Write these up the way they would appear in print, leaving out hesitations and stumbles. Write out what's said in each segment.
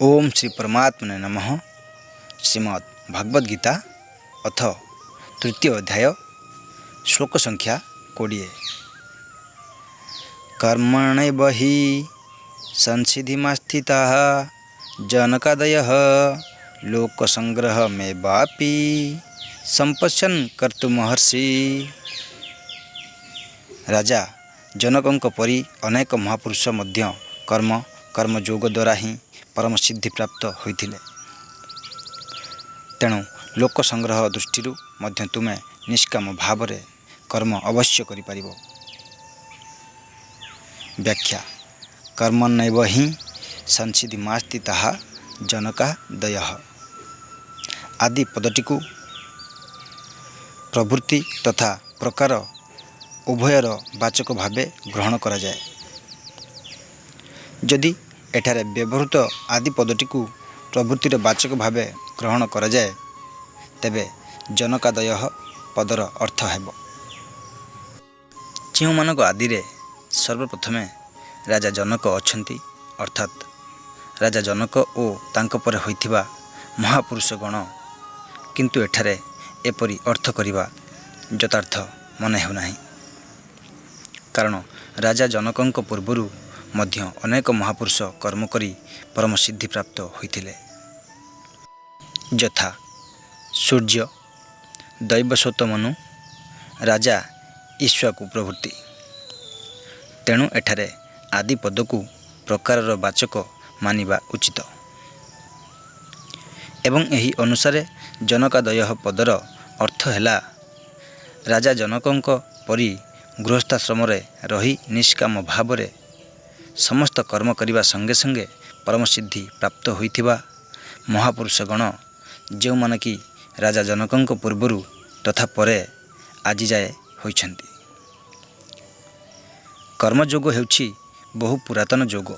ओम श्री परमात्मने नमः। श्रीमद् भागवत गीता अथ तृतीय अध्याय श्लोक संख्या 20। कर्मणैव हि संसिद्धिमास्थिताः जनकादयः लोकसंग्रहमेवापि संपश्यन् कर्तुमहर्षि। राजा जनकଙ୍କ परी अनेक महापुरुष मध्य कर्मयोग द्वारा ही परम सिद्धि प्राप्त होइथिले। तेणु लोक संग्रह दृष्टि मध्य तुमे निष्काम भाव कर्म अवश्य करिपारिब। व्याख्या। कर्मण्यैव हि संसिद्धिमास्थिताः जनकादयः आदि पदटी को प्रवृत्ति तथा प्रकार उभयर वाचक भावे ग्रहण करा जाए। यदि एठारे व्यवहृत आदि पदटी को प्रवृत्तिर वाचक भावे ग्रहण करा जाए तेबे जनकादय पदर अर्थ हेब। जोमानक आदि रे सर्वप्रथमे राजा जनक अछंती, अर्थात राजा जनक ओ तांको परे होइथिबा महापुरुष गण। किंतु एठारे एपरि अर्थ करिबा यथार्थ मन हेउनाही, कारण राजा जनकଙ୍କ पूर्वरु मध्य अनेक महापुरुष कर्म करी परम सिद्धि प्राप्त होइथिले, यथा सूर्य, दैवस्वत मनु, राजा ईश्वाकु प्रभृति। तेणु एठारे आदि पद को प्रकारर वाचक मानिबा उचित। एवं एही अनुसारे जनकादय पदर अर्थ हैला राजा जनकଙ୍କ परी गृहस्थाश्रम रही निष्काम भाव समस्त कर्म करने संगे संगे परम सिद्धि प्राप्त होइथिबा महापुरुष गण, जो माने कि राजा जनकଙ୍କ पूर्वरु तथा परे आज जाए होइछन्ति। कर्मयोग हेउछि बहु पुरातन योग।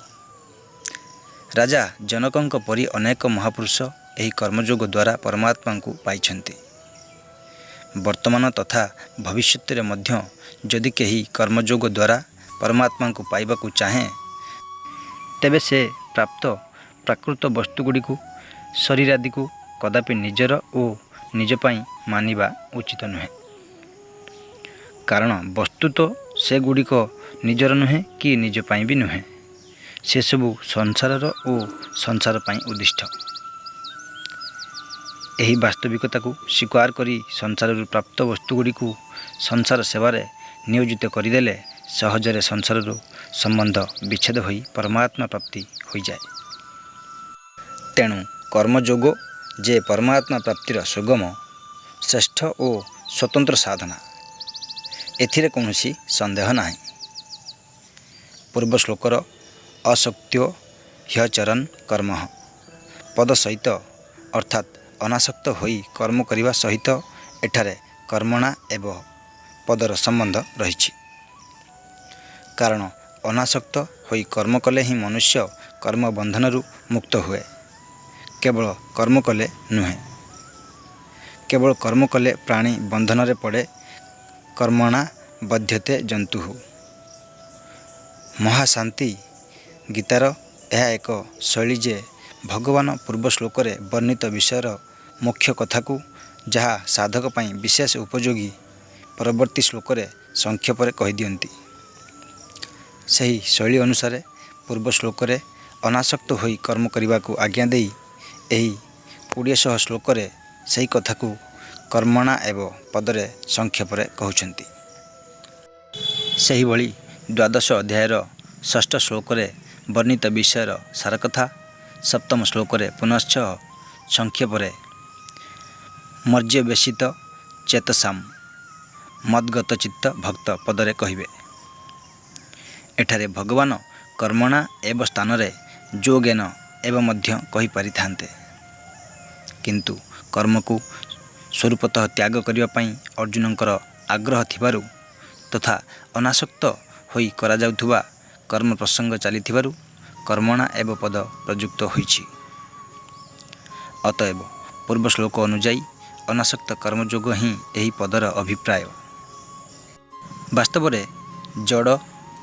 राजा जनकଙ୍କ परी अनेक महापुरुष एही कर्मयोग द्वारा परमात्मा को पाइछन्ति। वर्तमान तथा भविष्य मध्य यदि केही कर्मयोग द्वारा परमात्मा को पाइबा को चाहे तेबे से प्राप्त प्राकृत वस्तुगुड़ी को शरीर आदि को कदापि निजर और निज पाई मानिबा उचित नुहे। कारण वस्तु तो से गुड़िक निजर नुहे कि निज पाई भी नुहे, से सबु संसारर और संसार पाई उद्दिष्ट। एही वास्तविकता को स्वीकार करी संसार प्राप्त वस्तुगुड़ी को संसार सेवारे नियोजित करदेले सहजरे संसार संबंध विच्छेद होई परमात्मा प्राप्ति हो जाए। तेणु कर्मयोग जे परमात्मा प्राप्तिर सुगम श्रेष्ठ और स्वतंत्र साधना, एथिरे कौनसी संदेह नाही। पूर्व श्लोकर असक्त्यो ह्यचरन् कर्म पद सहित अर्थात अनासक्त होई कर्म करिवा सहित एठारे कर्मणा एवं पदर संबंध रही। कारण अनासक्त होई कर्म कले ही मनुष्य कर्म बंधनरु मुक्त हुए। केवल कर्म कले नुहे, केवल कर्म कले प्राणी बंधन रे पड़े। कर्मणा बध्यते जंतु। महाशांति गीतार यह एक शैली जे भगवान पूर्व श्लोक रे वर्णित विषयर मुख्य कथा को जहाँ साधक पाई विशेष उपयोगी परवर्ती श्लोक रे संक्षेप रे कहि दियंती। सही शैली अनुसार पूर्व श्लोक रे अनासक्त होई कर्म करने को आज्ञा देई एही 20 श्लोक रे सही कथा को कर्मणा एवं पदरे संक्षेप रे कहउछंती। सही भली 12 अध्यायर 6 श्लोक रे वर्णित विषयर सार कथा 7 श्लोक रे पुनश्च संक्षेप रे मर्ज्यवेशित चेतसाम मद्गत चित्त भक्त पदरे कहिबे। एठारे भगवान कर्मणा एवं स्थान रे जोगेन एवं मध्य कहि पारि थान्ते, किंतु कर्म को स्वरूपतः त्याग करिवा पई अर्जुनंकर आग्रह थिबारु तथा अनासक्त होई करा जाउथुबा कर्म प्रसंग चलीथिबारु कर्मणा एवं पद प्रयुक्त होइछि। अतएव पूर्व श्लोक अनुଯାयी अनासक्त कर्मयोग ही एही पदर अभिप्राय। वास्तव में जड़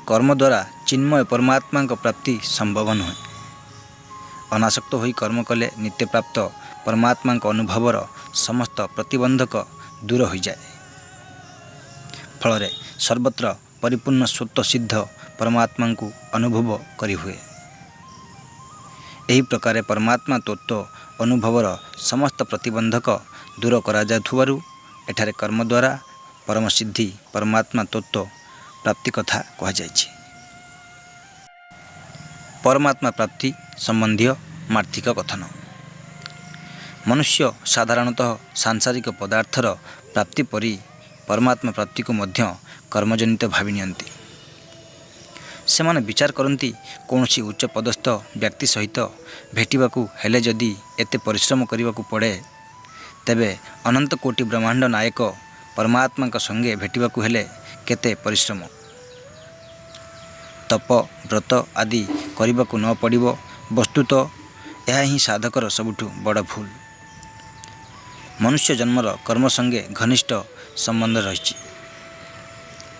कर्म द्वारा चिन्मय परमात्मा प्राप्ति संभव नुहे। ଅନାସକ୍ତ ହୋଇ କର୍ମ କଲେ ନିତ୍ୟପ୍ରାପ୍ତ ପରମାତ୍ମାଙ୍କ ଅନୁଭବର ସମସ୍ତ ପ୍ରତିବନ୍ଧକ ଦୂର ହୋଇଯାଏ। ଫଳରେ ସର୍ବତ୍ର ପରିପୂର୍ଣ୍ଣ ସ୍ୱତଃସିଦ୍ଧ ପରମାତ୍ମାଙ୍କୁ ଅନୁଭବ କରିହୁଏ। ଏହି ପ୍ରକାର ପରମାତ୍ମା ତତ୍ତ୍ୱ ଅନୁଭବର ସମସ୍ତ ପ୍ରତିବନ୍ଧକ ଦୂର କରାଯାଉଥିବାରୁ ଏଠାରେ କର୍ମ ଦ୍ୱାରା ପରମସିଦ୍ଧି ପରମାତ୍ମା ତତ୍ତ୍ୱ ପ୍ରାପ୍ତି କଥା କୁହାଯାଇଛି। ପରମାତ୍ମା ପ୍ରାପ୍ତି ସମ୍ବନ୍ଧୀୟ ମାର୍ଥିକ କଥନ। ମନୁଷ୍ୟ ସାଧାରଣତଃ ସାଂସାରିକ ପଦାର୍ଥର ପ୍ରାପ୍ତି ପରି ପରମାତ୍ମା ପ୍ରାପ୍ତିକୁ ମଧ୍ୟ କର୍ମଜନିତ ଭାବି ନିଅନ୍ତି। ସେମାନେ ବିଚାର କରନ୍ତି, କୌଣସି ଉଚ୍ଚ ପଦସ୍ଥ ବ୍ୟକ୍ତି ସହିତ ଭେଟିବାକୁ ହେଲେ ଯଦି ଏତେ ପରିଶ୍ରମ କରିବାକୁ ପଡ଼େ, ତେବେ ଅନନ୍ତ କୋଟି ବ୍ରହ୍ମାଣ୍ଡ ନାୟକ ପରମାତ୍ମାଙ୍କ ସଙ୍ଗେ ଭେଟିବାକୁ ହେଲେ କେତେ ପରିଶ୍ରମ, ତପ, ବ୍ରତ ଆଦି କରିବାକୁ ନ ପଡ଼ିବ। ବସ୍ତୁତଃ ଏହା ହିଁ ସାଧକର ସବୁଠୁ ବଡ଼ ଭୁଲ। ମନୁଷ୍ୟ ଜନ୍ମର କର୍ମ ସଙ୍ଗେ ଘନିଷ୍ଠ ସମ୍ବନ୍ଧ ରହିଛି।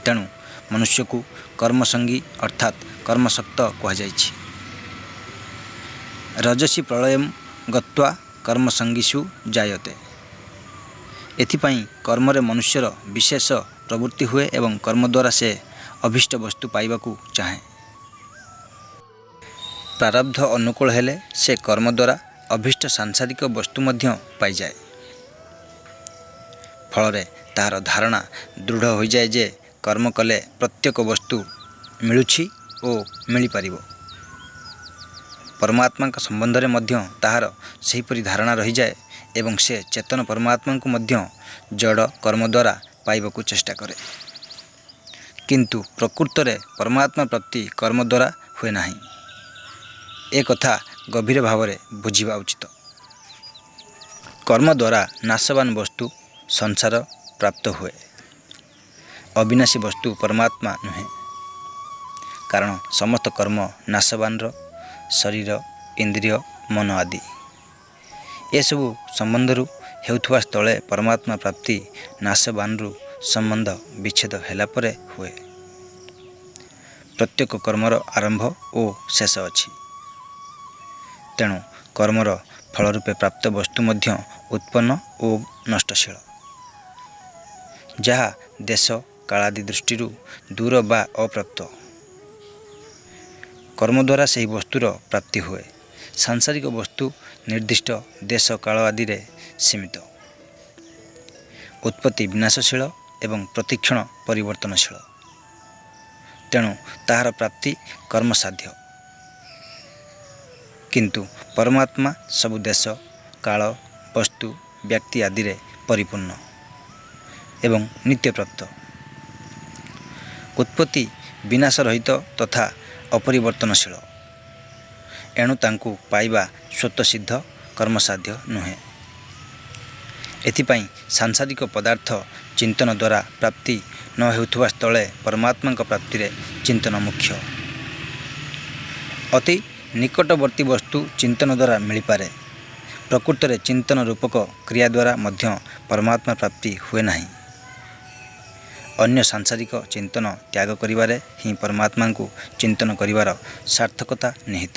ତେଣୁ ମନୁଷ୍ୟକୁ କର୍ମସଙ୍ଗୀ ଅର୍ଥାତ୍ କର୍ମସକ୍ତ କୁହାଯାଇଛି। ରଜସୀ ପ୍ରଳୟମ୍ ଗତ୍ୱା କର୍ମସଙ୍ଗୀଷୁ ଜାୟତେ। ଏଥିପାଇଁ କର୍ମରେ ମନୁଷ୍ୟର ବିଶେଷ ପ୍ରବୃତ୍ତି ହୁଏ ଏବଂ କର୍ମ ଦ୍ୱାରା ସେ ଅଭୀଷ୍ଟ ବସ୍ତୁ ପାଇବାକୁ ଚାହେଁ। ପ୍ରାରବ୍ଧ ଅନୁକୂଳ ହେଲେ ସେ କର୍ମ ଦ୍ୱାରା ଅଭୀଷ୍ଟ ସାଂସାରିକ ବସ୍ତୁ ମଧ୍ୟ ପାଇଯାଏ। ଫଳରେ ତାହାର ଧାରଣା ଦୃଢ଼ ହୋଇଯାଏ ଯେ କର୍ମ କଲେ ପ୍ରତ୍ୟେକ ବସ୍ତୁ ମିଳୁଛି ଓ ମିଳିପାରିବ। ପରମାତ୍ମାଙ୍କ ସମ୍ବନ୍ଧରେ ମଧ୍ୟ ତାହାର ସେହିପରି ଧାରଣା ରହିଯାଏ ଏବଂ ସେ ଚେତନ ପରମାତ୍ମାଙ୍କୁ ମଧ୍ୟ ଜଡ଼ କର୍ମ ଦ୍ୱାରା ପାଇବାକୁ ଚେଷ୍ଟା କରେ। କିନ୍ତୁ ପ୍ରକୃତରେ ପରମାତ୍ମା ପ୍ରାପ୍ତି କର୍ମ ଦ୍ୱାରା ହୁଏ ନାହିଁ। ଏ କଥା ଗଭୀର ଭାବରେ ବୁଝିବା ଉଚିତ। କର୍ମ ଦ୍ୱାରା ନାଶବାନ ବସ୍ତୁ ସଂସାର ପ୍ରାପ୍ତ ହୁଏ। ଅବିନାଶୀ ବସ୍ତୁ ପରମାତ୍ମା ନୁହେଁ। କାରଣ ସମସ୍ତ କର୍ମ ନାଶବାନର, ଶରୀର, ଇନ୍ଦ୍ରିୟ, ମନ ଆଦି। ଏସବୁ ସମ୍ବନ୍ଧରୁ ହେଉଥିବା ସ୍ଥଳେ ପରମାତ୍ମା ପ୍ରାପ୍ତି ନାଶବାନରୁ ସମ୍ବନ୍ଧ ବିଚ୍ଛେଦ ହେଲା ପରେ ହୁଏ। ପ୍ରତ୍ୟେକ କର୍ମର ଆରମ୍ଭ ଓ ଶେଷ ଅଛି। ତେଣୁ କର୍ମର ଫଳ ରୂପେ ପ୍ରାପ୍ତ ବସ୍ତୁ ମଧ୍ୟ ଉତ୍ପନ୍ନ ଓ ନଷ୍ଟଶୀଳ, ଯାହା ଦେଶ କାଳାଦି ଦୃଷ୍ଟିରୁ ଦୂର ବା ଅପ୍ରାପ୍ତ। କର୍ମ ଦ୍ୱାରା ସେହି ବସ୍ତୁର ପ୍ରାପ୍ତି ହୁଏ। ସାଂସାରିକ ବସ୍ତୁ ନିର୍ଦ୍ଦିଷ୍ଟ ଦେଶ କାଳ ଆଦିରେ ସୀମିତ, ଉତ୍ପତ୍ତି ବିନାଶଶୀଳ ଏବଂ ପ୍ରତିକ୍ଷଣ ପରିବର୍ତ୍ତନଶୀଳ। ତେଣୁ ତାହାର ପ୍ରାପ୍ତି କର୍ମସାଧ୍ୟ। କିନ୍ତୁ ପରମାତ୍ମା ସବୁ ଦେଶ, କାଳ, ବସ୍ତୁ, ବ୍ୟକ୍ତି ଆଦିରେ ପରିପୂର୍ଣ୍ଣ ଏବଂ ନିତ୍ୟପ୍ରାପ୍ତ। ଉତ୍ପତ୍ତି ବିନାଶ ରହିତ ତଥା ଅପରିବର୍ତ୍ତନଶୀଳ। ଏଣୁ ତାଙ୍କୁ ପାଇବା ସ୍ୱତଃସିଦ୍ଧ କର୍ମସାଧ୍ୟ ନୁହେଁ। ଏଥିପାଇଁ ସାଂସାରିକ ପଦାର୍ଥ ଚିନ୍ତନ ଦ୍ୱାରା ପ୍ରାପ୍ତି ନ ହେଉଥିବା ସ୍ଥଳେ ପରମାତ୍ମାଙ୍କ ପ୍ରାପ୍ତିରେ ଚିନ୍ତନ ମୁଖ୍ୟ। ଅତି ନିକଟବର୍ତ୍ତୀ ବସ୍ତୁ ଚିନ୍ତନ ଦ୍ୱାରା ମିଳିପାରେ। ପ୍ରକୃତରେ ଚିନ୍ତନ ରୂପକ କ୍ରିୟା ଦ୍ୱାରା ମଧ୍ୟ ପରମାତ୍ମା ପ୍ରାପ୍ତି ହୁଏ ନାହିଁ। ଅନ୍ୟ ସାଂସାରିକ ଚିନ୍ତନ ତ୍ୟାଗ କରିବାରେ ହିଁ ପରମାତ୍ମାଙ୍କୁ ଚିନ୍ତନ କରିବାର ସାର୍ଥକତା ନିହିତ।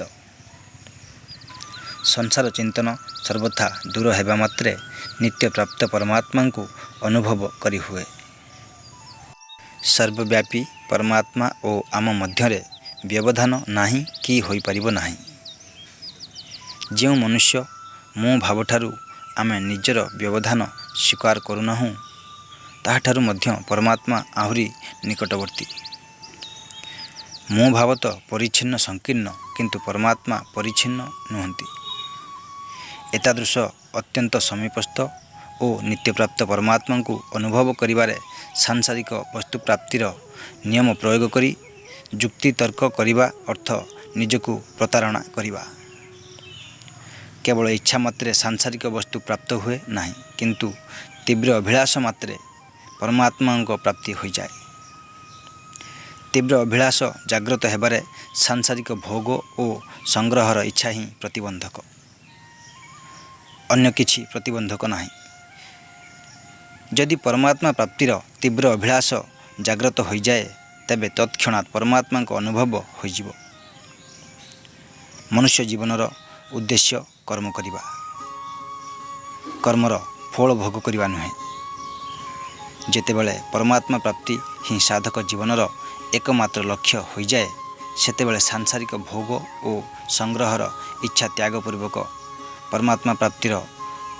ସଂସାର ଚିନ୍ତନ ସର୍ବଥା ଦୂର ହେବା ମାତ୍ରେ ନିତ୍ୟପ୍ରାପ୍ତ ପରମାତ୍ମାଙ୍କୁ ଅନୁଭବ କରିହୁଏ। ସର୍ବବ୍ୟାପୀ ପରମାତ୍ମା ଓ ଆମ ମଧ୍ୟରେ ବ୍ୟବଧାନ ନାହିଁ କି ହୋଇପାରିବ ନାହିଁ। ଯେଉଁ ମନୁଷ୍ୟ ମୁଁ ଭାବଠାରୁ ଆମେ ନିଜର ବ୍ୟବଧାନ ସ୍ୱୀକାର କରୁନାହୁଁ, ତାହାଠାରୁ ମଧ୍ୟ ପରମାତ୍ମା ଆହୁରି ନିକଟବର୍ତ୍ତୀ। ମୁଁ ଭାବ ତ ପରିଚ୍ଛିନ୍ନ ସଂକୀର୍ଣ୍ଣ, କିନ୍ତୁ ପରମାତ୍ମା ପରିଚ୍ଛିନ୍ନ ନୁହନ୍ତି। ଏତାଦୃଶ ଅତ୍ୟନ୍ତ ସମୀପସ୍ଥ ଓ ନିତ୍ୟପ୍ରାପ୍ତ ପରମାତ୍ମାଙ୍କୁ ଅନୁଭବ କରିବାରେ ସାଂସାରିକ ବସ୍ତୁ ପ୍ରାପ୍ତିର ନିୟମ ପ୍ରୟୋଗ କରି ଯୁକ୍ତି ତର୍କ କରିବା ଅର୍ଥ ନିଜକୁ ପ୍ରତାରଣା କରିବା। କେବଳ ଇଚ୍ଛା ମାତ୍ରେ ସାଂସାରିକ ବସ୍ତୁ ପ୍ରାପ୍ତ ହୁଏ ନାହିଁ, କିନ୍ତୁ ତୀବ୍ର ଅଭିଳାଷ ମାତ୍ରେ ପରମାତ୍ମାଙ୍କ ପ୍ରାପ୍ତି ହୋଇଯାଏ। ତୀବ୍ର ଅଭିଳାଷ ଜାଗ୍ରତ ହେବାରେ ସାଂସାରିକ ଭୋଗ ଓ ସଂଗ୍ରହର ଇଚ୍ଛା ହିଁ ପ୍ରତିବନ୍ଧକ, ଅନ୍ୟ କିଛି ପ୍ରତିବନ୍ଧକ ନାହିଁ। ଯଦି ପରମାତ୍ମା ପ୍ରାପ୍ତିର ତୀବ୍ର ଅଭିଳାଷ ଜାଗ୍ରତ ହୋଇଯାଏ, ତେବେ ତତ୍କ୍ଷଣାତ୍ ପରମାତ୍ମାଙ୍କ ଅନୁଭବ ହୋଇଯିବ। ମନୁଷ୍ୟ ଜୀବନର ଉଦ୍ଦେଶ୍ୟ କର୍ମ କରିବା, କର୍ମର ଫଳ ଭୋଗ କରିବା ନୁହେଁ। ଯେତେବେଳେ ପରମାତ୍ମା ପ୍ରାପ୍ତି ହିଁ ସାଧକ ଜୀବନର ଏକମାତ୍ର ଲକ୍ଷ୍ୟ ହୋଇଯାଏ, ସେତେବେଳେ ସାଂସାରିକ ଭୋଗ ଓ ସଂଗ୍ରହର ଇଚ୍ଛା ତ୍ୟାଗ ପୂର୍ବକ ପରମାତ୍ମା ପ୍ରାପ୍ତିର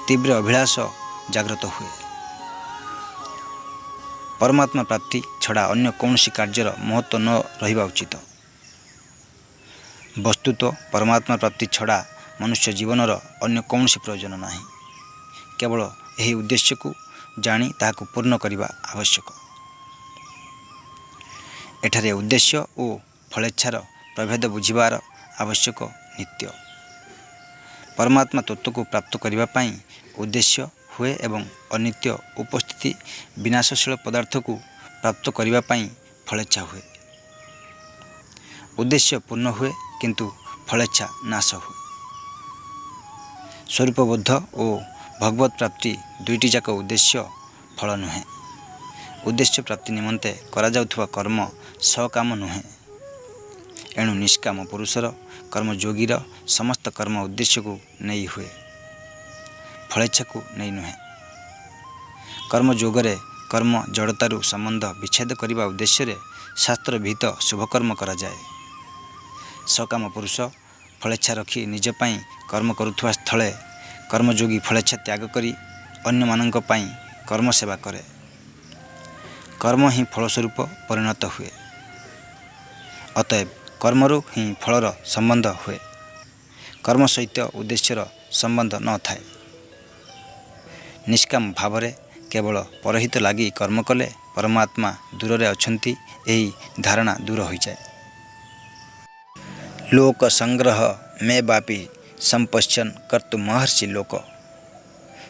ତୀବ୍ର ଅଭିଳାଷ ଜାଗ୍ରତ ହୁଏ। ପରମାତ୍ମା ପ୍ରାପ୍ତି ଛଡ଼ା ଅନ୍ୟ କୌଣସି କାର୍ଯ୍ୟର ମହତ୍ତ୍ୱ ନ ରହିବା ଉଚିତ। ବସ୍ତୁତଃ ପରମାତ୍ମା ପ୍ରାପ୍ତି ଛଡ଼ା ମନୁଷ୍ୟ ଜୀବନର ଅନ୍ୟ କୌଣସି ପ୍ରୟୋଜନ ନାହିଁ। କେବଳ ଏହି ଉଦ୍ଦେଶ୍ୟକୁ ଜାଣି ତାହାକୁ ପୂର୍ଣ୍ଣ କରିବା ଆବଶ୍ୟକ। ଏଠାରେ ଉଦ୍ଦେଶ୍ୟ ଓ ଫଳେଚ୍ଛାର ପ୍ରଭେଦ ବୁଝିବାର ଆବଶ୍ୟକ ନିତ୍ୟ। ପରମାତ୍ମା ତତ୍ତ୍ୱକୁ ପ୍ରାପ୍ତ କରିବା ପାଇଁ ଉଦ୍ଦେଶ୍ୟ ହୁଏ ଏବଂ ଅନିତ୍ୟ ଉପସ୍ଥିତି ବିନାଶଶୀଳ ପଦାର୍ଥକୁ ପ୍ରାପ୍ତ କରିବା ପାଇଁ ଫଳେଚ୍ଛା ହୁଏ। ଉଦ୍ଦେଶ୍ୟ ପୂର୍ଣ୍ଣ ହୁଏ କିନ୍ତୁ ଫଳେଚ୍ଛା ନାଶ ହୁଏ। ସ୍ୱରୂପବୋଧ ଓ ଭଗବତ ପ୍ରାପ୍ତି ଦୁଇଟି ଯାକ ଉଦ୍ଦେଶ୍ୟ, ଫଳ ନୁହେଁ। ଉଦ୍ଦେଶ୍ୟ ପ୍ରାପ୍ତି ନିମନ୍ତେ କରାଯାଉଥିବା କର୍ମ ସକାମ ନୁହେଁ। ଏଣୁ ନିଷ୍କାମ ପୁରୁଷର କର୍ମଯୋଗୀର ସମସ୍ତ କର୍ମ ଉଦ୍ଦେଶ୍ୟକୁ ନେଇ ହୁଏ, ଫଳେଚ୍ଛାକୁ ନେଇ ନୁହେଁ। କର୍ମଯୋଗରେ କର୍ମ ଜଡ଼ତାରୁ ସମ୍ବନ୍ଧ ବିଚ୍ଛେଦ କରିବା ଉଦ୍ଦେଶ୍ୟରେ ଶାସ୍ତ୍ର ବିହିତ ଶୁଭକର୍ମ କରାଯାଏ। ସକାମ ପୁରୁଷ ଫଳେଚ୍ଛା ରଖି ନିଜ ପାଇଁ କର୍ମ କରୁଥିବା ସ୍ଥଳେ କର୍ମଯୋଗୀ ଫଳେଚ୍ଛା ତ୍ୟାଗ କରି ଅନ୍ୟମାନଙ୍କ ପାଇଁ କର୍ମ ସେବା କରେ। କର୍ମ ହିଁ ଫଳ ସ୍ୱରୂପ ପରିଣତ ହୁଏ। ଅତଏବ କର୍ମରୁ ହିଁ ଫଳର ସମ୍ବନ୍ଧ ହୁଏ। କର୍ମ ସହିତ ଉଦ୍ଦେଶ୍ୟର ସମ୍ବନ୍ଧ ନଥାଏ। ନିଷ୍କାମ ଭାବରେ କେବଳ ପରହିତ ଲାଗି କର୍ମ କଲେ ପରମାତ୍ମା ଦୂରରେ ଅଛନ୍ତି, ଏହି ଧାରଣା ଦୂର ହୋଇଯାଏ। ଲୋକ ସଂଗ୍ରହ ମେ ବାପି ସମ୍ପଶ୍ୟନ୍ କର୍ତ୍ତୁ ମହର୍ଷି ଲୋକ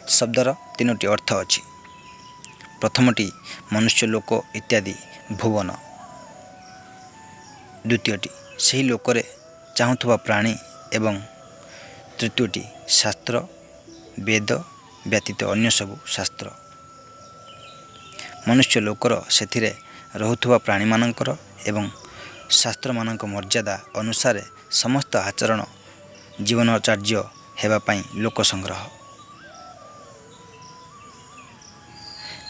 ଶବ୍ଦର ତିନୋଟି ଅର୍ଥ ଅଛି। ପ୍ରଥମଟି ମନୁଷ୍ୟ ଲୋକ ଇତ୍ୟାଦି ଭୁବନ। ଦ୍ୱିତୀୟଟି ସେହି ଲୋକରେ ଚାହୁଁଥିବା ପ୍ରାଣୀ ଏବଂ ତୃତୀୟଟି ଶାସ୍ତ୍ର ବେଦ ବ୍ୟତୀତ ଅନ୍ୟ ସବୁ ଶାସ୍ତ୍ର। ମନୁଷ୍ୟ ଲୋକର ସେଥିରେ ରହୁଥିବା ପ୍ରାଣୀମାନଙ୍କର ଏବଂ ଶାସ୍ତ୍ରମାନଙ୍କ ମର୍ଯ୍ୟାଦା ଅନୁସାରେ ସମସ୍ତ ଆଚରଣ ଜୀବନଚାର୍ଯ୍ୟ ହେବା ପାଇଁ ଲୋକ ସଂଗ୍ରହ।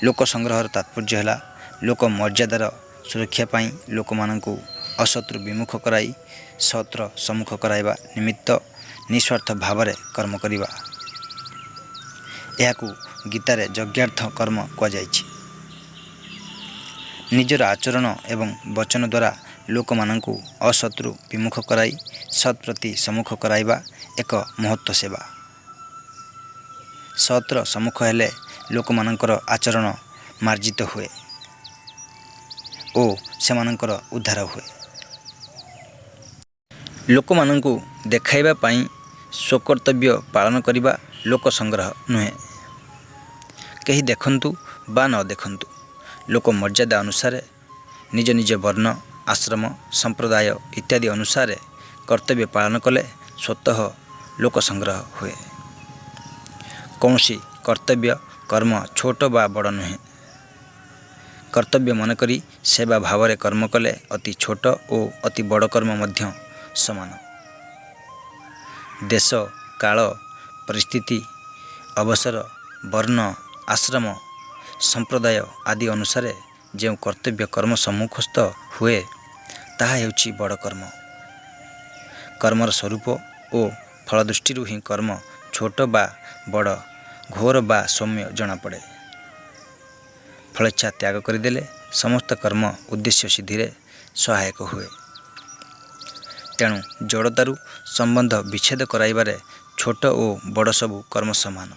ଲୋକ ସଂଗ୍ରହର ତାତ୍ପର୍ଯ୍ୟ ହେଲା ଲୋକ ମର୍ଯ୍ୟାଦାର ସୁରକ୍ଷା ପାଇଁ ଲୋକମାନଙ୍କୁ ଅସତ୍ରୁ ବିମୁଖ କରାଇ ସତ୍ର ସମ୍ମୁଖ କରାଇବା ନିମିତ୍ତ ନିଃସ୍ୱାର୍ଥ ଭାବରେ କର୍ମ କରିବା। ଏହାକୁ ଗୀତାରେ ଯଜ୍ଞାର୍ଥ କର୍ମ କୁହାଯାଇଛି। ନିଜର ଆଚରଣ ଏବଂ ବଚନ ଦ୍ୱାରା ଲୋକମାନଙ୍କୁ ଅସତ୍ରୁ ବିମୁଖ କରାଇ ସତ୍ ପ୍ରତି ସମ୍ମୁଖ କରାଇବା ଏକ ମହତ୍ ସେବା। ସତ୍ର ସମ୍ମୁଖ ହେଲେ ଲୋକମାନଙ୍କର ଆଚରଣ ମାର୍ଜିତ ହୁଏ ଓ ସେମାନଙ୍କର ଉଦ୍ଧାର ହୁଏ। ଲୋକମାନଙ୍କୁ ଦେଖାଇବା ପାଇଁ ସ୍ୱକର୍ତ୍ତବ୍ୟ ପାଳନ କରିବା ଲୋକ ସଂଗ୍ରହ ନୁହେଁ। କେହି ଦେଖନ୍ତୁ ବା ନ ଦେଖନ୍ତୁ, ଲୋକ ମର୍ଯ୍ୟାଦା ଅନୁସାରେ ନିଜ ନିଜ ବର୍ଣ୍ଣ, ଆଶ୍ରମ, ସମ୍ପ୍ରଦାୟ ଇତ୍ୟାଦି ଅନୁସାରେ କର୍ତ୍ତବ୍ୟ ପାଳନ କଲେ ସ୍ୱତଃ ଲୋକ ସଂଗ୍ରହ ହୁଏ। କୌଣସି କର୍ତ୍ତବ୍ୟ କର୍ମ ଛୋଟ ବା ବଡ଼ ନୁହେଁ। କର୍ତ୍ତବ୍ୟ ମନେକରି ସେବା ଭାବରେ କର୍ମ କଲେ ଅତି ଛୋଟ ଓ ଅତି ବଡ଼ କର୍ମ ମଧ୍ୟ ସମାନ। ଦେଶ, କାଳ, ପରିସ୍ଥିତି, ଅବସର, ବର୍ଣ୍ଣ, ଆଶ୍ରମ, ସମ୍ପ୍ରଦାୟ ଆଦି ଅନୁସାରେ ଯେଉଁ କର୍ତ୍ତବ୍ୟ କର୍ମ ସମ୍ମୁଖସ୍ଥ ହୁଏ, ତାହା ହେଉଛି ବଡ଼ କର୍ମ। କର୍ମର ସ୍ୱରୂପ ଓ ଫଳ ଦୃଷ୍ଟିରୁ ହିଁ କର୍ମ ଛୋଟ ବା ବଡ଼, ଘୋର ବା ସୌମ୍ୟ ଜଣାପଡ଼େ। ଫଳେଚ୍ଛା ତ୍ୟାଗ କରିଦେଲେ ସମସ୍ତ କର୍ମ ଉଦ୍ଦେଶ୍ୟ ସିଦ୍ଧିରେ ସହାୟକ ହୁଏ। ତେଣୁ ଜଡ଼ତାରୁ ସମ୍ବନ୍ଧ ବିଚ୍ଛେଦ କରାଇବାରେ ଛୋଟ ଓ ବଡ଼ ସବୁ କର୍ମ ସମାନ।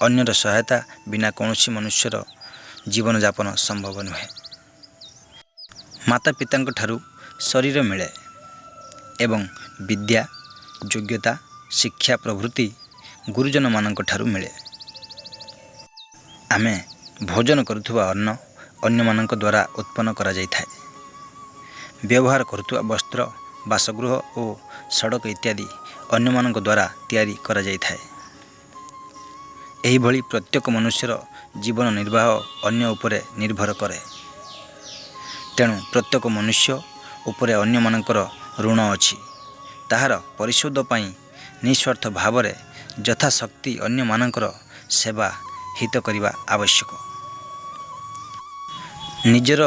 ଅନ୍ୟର ସହାୟତା ବିନା କୌଣସି ମନୁଷ୍ୟର ଜୀବନଯାପନ ସମ୍ଭବ ନୁହେଁ। ମାତା ପିତାଙ୍କ ଠାରୁ ଶରୀର ମିଳେ ଏବଂ ବିଦ୍ୟା, ଯୋଗ୍ୟତା, ଶିକ୍ଷା ପ୍ରଭୃତି ଗୁରୁଜନମାନଙ୍କ ଠାରୁ ମିଳେ। ଆମେ ଭୋଜନ କରୁଥିବା ଅନ୍ନ ଅନ୍ୟମାନଙ୍କ ଦ୍ୱାରା ଉତ୍ପନ୍ନ କରାଯାଇଥାଏ। ବ୍ୟବହାର କରୁଥିବା ବସ୍ତ୍ର, ବାସଗୃହ ଓ ସଡ଼କ ଇତ୍ୟାଦି ଅନ୍ୟମାନଙ୍କ ଦ୍ୱାରା ତିଆରି କରାଯାଇଥାଏ। ଏହିଭଳି ପ୍ରତ୍ୟେକ ମନୁଷ୍ୟର ଜୀବନ ନିର୍ବାହ ଅନ୍ୟ ଉପରେ ନିର୍ଭର କରେ। ତେଣୁ ପ୍ରତ୍ୟେକ ମନୁଷ୍ୟ ଉପରେ ଅନ୍ୟମାନଙ୍କର ଋଣ ଅଛି। ତାହାର ପରିଶୋଧ ପାଇଁ ନିଃସ୍ୱାର୍ଥ ଭାବରେ ଯଥାଶକ୍ତି ଅନ୍ୟମାନଙ୍କର ସେବା ହିତ କରିବା ଆବଶ୍ୟକ। ନିଜର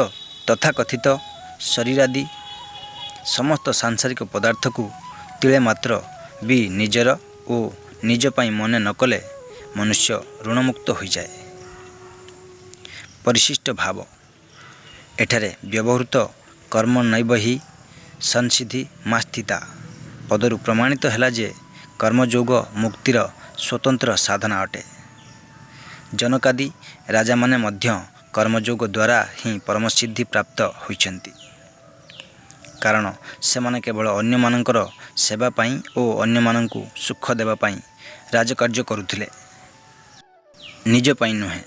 ତଥାକଥିତ ଶରୀରାଦି ସମସ୍ତ ସାଂସାରିକ ପଦାର୍ଥକୁ ତିଳେ ମାତ୍ର ବି ନିଜର ଓ ନିଜ ପାଇଁ ମନେ ନ କଲେ ମନୁଷ୍ୟ ଋଣମୁକ୍ତ ହୋଇଯାଏ। ପରିଶିଷ୍ଟ ଭାବ ଏଠାରେ ବ୍ୟବହୃତ କର୍ମ ନୈବ ହି ସଂସିଦ୍ଧି ମାସ୍ଥିତା ପଦରୁ ପ୍ରମାଣିତ ହେଲା ଯେ କର୍ମଯୋଗ ମୁକ୍ତିର ସ୍ୱତନ୍ତ୍ର ସାଧନା ଅଟେ। ଜନକାଦି ରାଜାମାନେ ମଧ୍ୟ କର୍ମଯୋଗ ଦ୍ୱାରା ହିଁ ପରମସିଦ୍ଧି ପ୍ରାପ୍ତ ହୋଇଛନ୍ତି। କାରଣ ସେମାନେ କେବଳ ଅନ୍ୟମାନଙ୍କର ସେବା ପାଇଁ ଓ ଅନ୍ୟମାନଙ୍କୁ ସୁଖ ଦେବା ପାଇଁ ରାଜକାର୍ଯ୍ୟ କରୁଥିଲେ, ନିଜ ପାଇଁ ନୁହେଁ।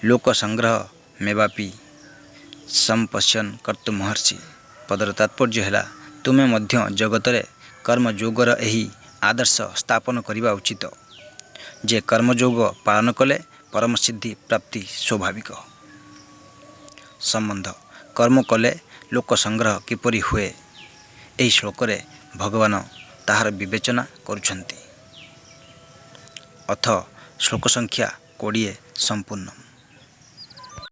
ଲୋକ ସଂଗ୍ରହ ମେବାପି ସମ୍ପଶ୍ୟନ୍ କର୍ତ୍ତୁ ମହର୍ଷି ପଦର ତାତ୍ପର୍ଯ୍ୟ ହେଲା ତୁମେ ମଧ୍ୟ ଜଗତରେ କର୍ମଯୋଗର ଏହି ଆଦର୍ଶ ସ୍ଥାପନ କରିବା ଉଚିତ ଯେ କର୍ମଯୋଗ ପାଳନ କଲେ ପରମସିଦ୍ଧି ପ୍ରାପ୍ତି ସ୍ୱାଭାବିକ। ସମ୍ବନ୍ଧ କର୍ମ କଲେ ଲୋକ ସଂଗ୍ରହ କିପରି ହୁଏ ଏହି ଶ୍ଲୋକରେ ଭଗବାନ ତାହାର ବିବେଚନା କରୁଛନ୍ତି। ଅଥ ଶ୍ଲୋକ ସଂଖ୍ୟା 20 ସମ୍ପୂର୍ଣ୍ଣ।